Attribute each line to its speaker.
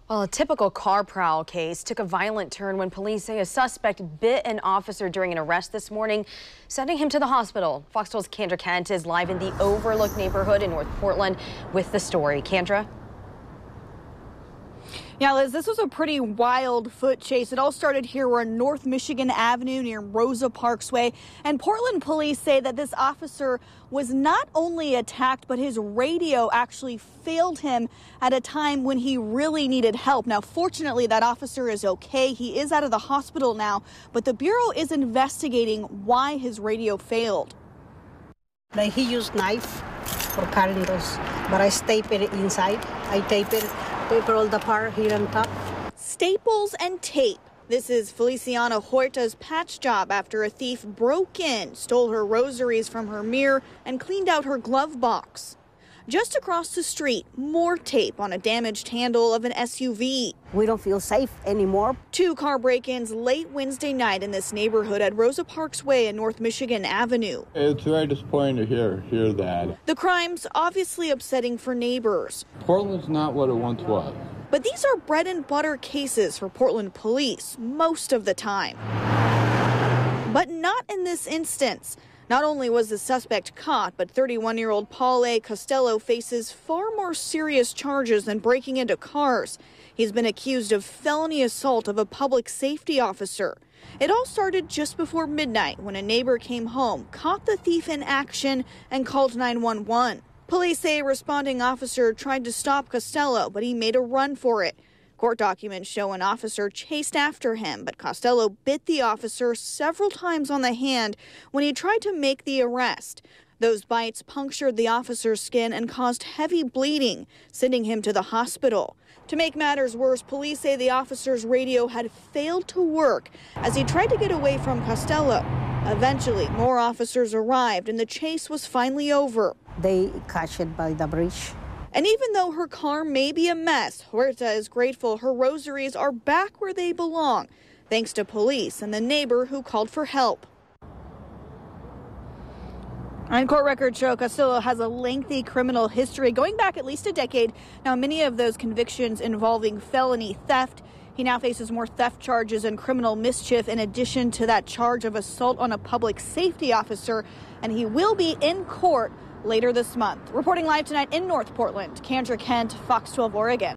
Speaker 1: Well, a typical car prowl case took a violent turn when police say a suspect bit an officer during an arrest this morning, sending him to the hospital. Fox 12's Kendra Kent is live in the Overlook neighborhood in North Portland with the story. Kendra?
Speaker 2: Yeah, Liz, this was a pretty wild foot chase. It all started here. We're on North Michigan Avenue near Rosa Parks Way. And Portland police say that this officer was not only attacked, but his radio actually failed him at a time when he really needed help. Now, fortunately, that officer is okay. He is out of the hospital now, but the Bureau is investigating why his radio failed.
Speaker 3: Like he used knife for cutting those, but I tape it inside. I tape it. We roll the part here on top.
Speaker 2: Staples and tape. This is Feliciana Huerta's patch job after a thief broke in, stole her rosaries from her mirror, and cleaned out her glove box. Just across the street, more tape on a damaged handle of an SUV.
Speaker 3: We don't feel safe anymore.
Speaker 2: 2 car break-ins late Wednesday night in this neighborhood at Rosa Parks Way and North Michigan Avenue.
Speaker 4: It's very disappointing to hear that.
Speaker 2: The crime's obviously upsetting for neighbors.
Speaker 4: Portland's not what it once was.
Speaker 2: But these are bread and butter cases for Portland police most of the time. But not in this instance. Not only was the suspect caught, but 31-year-old Paul A. Costello faces far more serious charges than breaking into cars. He's been accused of felony assault of a public safety officer. It all started just before midnight when a neighbor came home, caught the thief in action, and called 911. Police say a responding officer tried to stop Costello, but he made a run for it. Court documents show an officer chased after him, but Costello bit the officer several times on the hand when he tried to make the arrest. Those bites punctured the officer's skin and caused heavy bleeding, sending him to the hospital. To make matters worse, police say the officer's radio had failed to work as he tried to get away from Costello. Eventually, more officers arrived and the chase was finally over.
Speaker 3: They catch it by the bridge.
Speaker 2: And even though her car may be a mess, Huerta is grateful her rosaries are back where they belong, thanks to police and the neighbor who called for help. And court records show Costello has a lengthy criminal history going back at least a decade. Now, many of those convictions involving felony theft. He now faces more theft charges and criminal mischief in addition to that charge of assault on a public safety officer. And he will be in court later this month. Reporting live tonight in North Portland, Kendra Kent, Fox 12 Oregon.